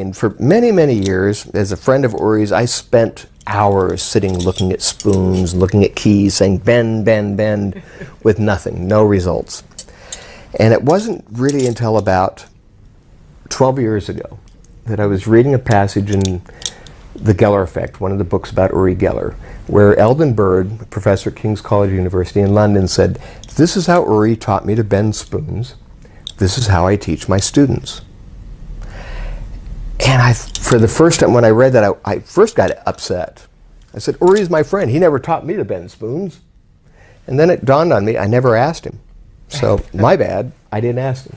And for many, many years, as a friend of Uri's, I spent hours sitting looking at spoons, looking at keys, saying bend, bend, bend, with nothing, no results. And it wasn't really until about 12 years ago that I was reading a passage in The Geller Effect, one of the books about Uri Geller, where Eldon Bird, a professor at King's College University in London, said, "This is how Uri taught me to bend spoons. This is how I teach my students." And for the first time when I read that, I first got upset. I said, "Uri's my friend. He never taught me to bend spoons." And then it dawned on me, I never asked him. So my bad, I didn't ask him.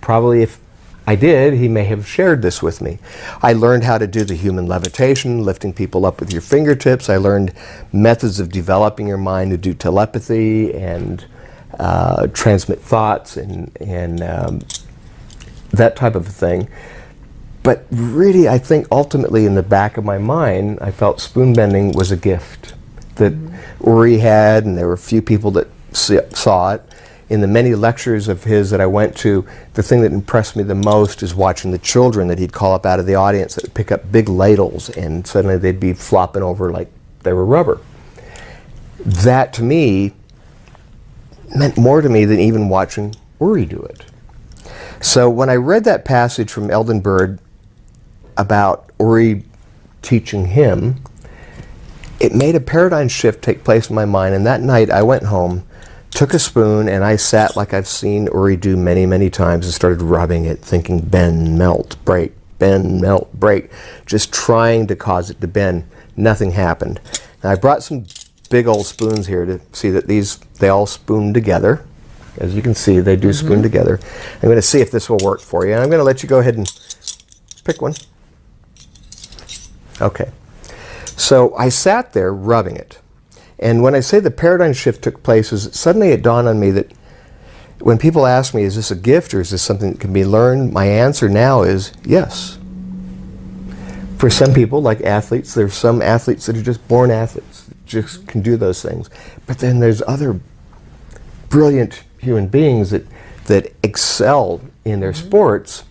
Probably if I did, he may have shared this with me. I learned how to do the human levitation, lifting people up with your fingertips. I learned methods of developing your mind to do telepathy and transmit thoughts and that type of thing. But really, I think ultimately in the back of my mind, I felt spoon bending was a gift that Uri had, and there were a few people that saw it. In the many lectures of his that I went to, the thing that impressed me the most is watching the children that he'd call up out of the audience that would pick up big ladles, and suddenly they'd be flopping over like they were rubber. That, to me, meant more to me than even watching Uri do it. So when I read that passage from Eldon Bird about Uri teaching him, it made a paradigm shift take place in my mind, and that night I went home, took a spoon, and I sat like I've seen Uri do many, many times and started rubbing it, thinking bend, melt, break, bend, melt, break, just trying to cause it to bend. Nothing happened. And I brought some big old spoons here to see that they all spoon together. As you can see, they do spoon together. I'm going to see if this will work for you. And I'm going to let you go ahead and pick one. Okay. So I sat there rubbing it. And when I say the paradigm shift took place, suddenly it dawned on me that when people ask me, is this a gift or is this something that can be learned? My answer now is yes. For some people, like athletes, there's some athletes that are just born athletes, just can do those things. But then there's other brilliant human beings that excel in their sports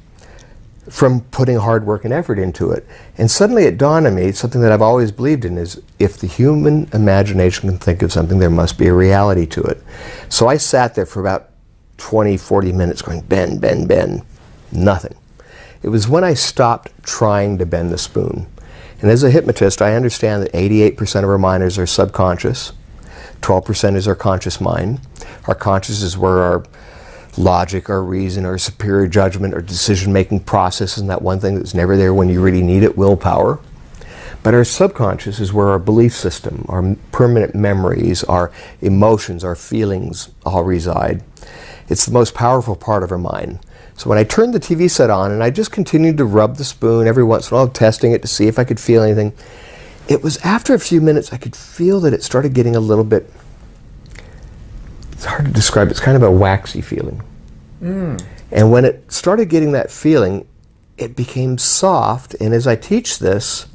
from putting hard work and effort into it. And suddenly it dawned on me, something that I've always believed in is, if the human imagination can think of something, there must be a reality to it. So I sat there for about 20, 40 minutes going, bend, bend, bend. Nothing. It was when I stopped trying to bend the spoon. And as a hypnotist, I understand that 88% of our minds are subconscious. 12% is our conscious mind. Our conscious is where our logic, our reason, our superior judgment, our decision-making process, and that one thing that's never there when you really need it, willpower. But our subconscious is where our belief system, our permanent memories, our emotions, our feelings all reside. It's the most powerful part of our mind. So when I turned the TV set on and I just continued to rub the spoon every once in a while, testing it to see if I could feel anything, it was after a few minutes I could feel that it started getting a little bit, it's hard to describe, it's kind of a waxy feeling. And when it started getting that feeling, it became soft. And as I teach this,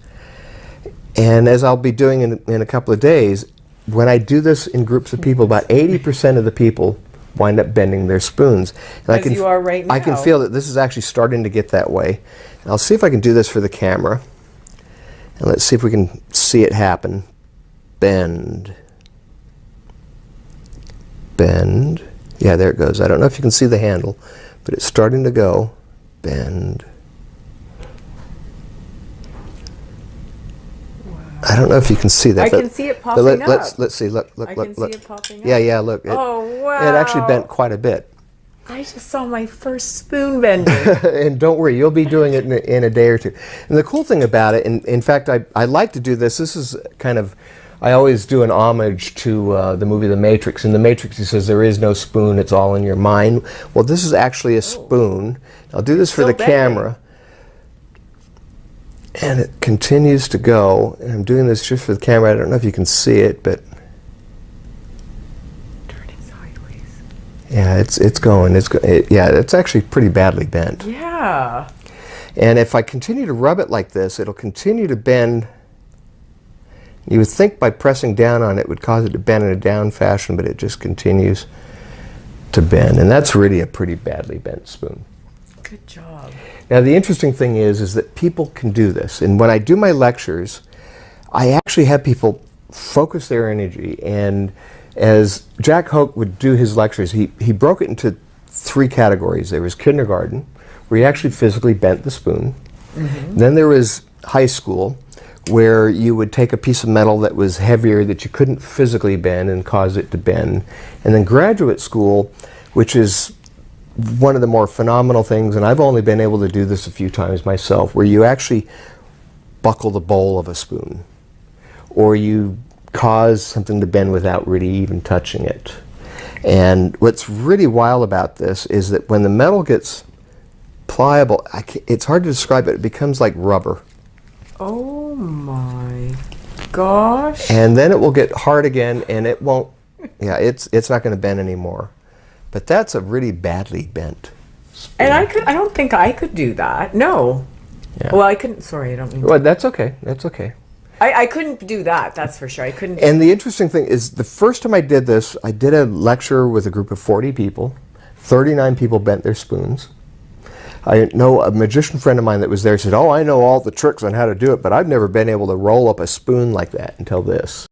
and as I'll be doing in a couple of days, when I do this in groups of people, about 80% of the people wind up bending their spoons. And As you are right now. I can feel that this is actually starting to get that way. And I'll see if I can do this for the camera. And let's see if we can see it happen. Bend. Bend. Yeah, there it goes. I don't know if you can see the handle, but it's starting to go. Bend. Wow. I don't know if you can see that. I can see it popping up. Let's see. Look. I can see it popping up. Yeah, look. Oh, wow. It actually bent quite a bit. I just saw my first spoon bending. And don't worry, you'll be doing it in a day or two. And the cool thing about it, and in fact, I like to do this. This is kind of, I always do an homage to the movie The Matrix. In The Matrix, he says, there is no spoon, it's all in your mind. Well, this is actually a spoon. I'll do this for the camera. And it continues to go. And I'm doing this just for the camera. I don't know if you can see it, but Turn it sideways. yeah, it's going. Yeah, it's actually pretty badly bent. Yeah. And if I continue to rub it like this, it'll continue to bend. You would think by pressing down on it would cause it to bend in a down fashion, but it just continues to bend. And that's really a pretty badly bent spoon. Good job. Now the interesting thing is that people can do this. And when I do my lectures, I actually have people focus their energy. And as Jack Hoke would do his lectures, he broke it into 3 categories. There was kindergarten, where he actually physically bent the spoon. Then there was high school, where you would take a piece of metal that was heavier that you couldn't physically bend and cause it to bend. And then graduate school, which is one of the more phenomenal things, and I've only been able to do this a few times myself, where you actually buckle the bowl of a spoon, or you cause something to bend without really even touching it. And what's really wild about this is that when the metal gets pliable, it's hard to describe it, it becomes like rubber. Oh my gosh. And then it will get hard again, and it won't, yeah, it's not going to bend anymore. But that's a really badly bent spoon. And I don't think I could do that. No. Yeah. Well, I couldn't, sorry, I don't mean to. Well, that's okay, that's okay. I couldn't do that, that's for sure. I couldn't. And the interesting thing is, the first time I did this, I did a lecture with a group of 40 people. 39 people bent their spoons. I know a magician friend of mine that was there said, "Oh, I know all the tricks on how to do it, but I've never been able to roll up a spoon like that until this."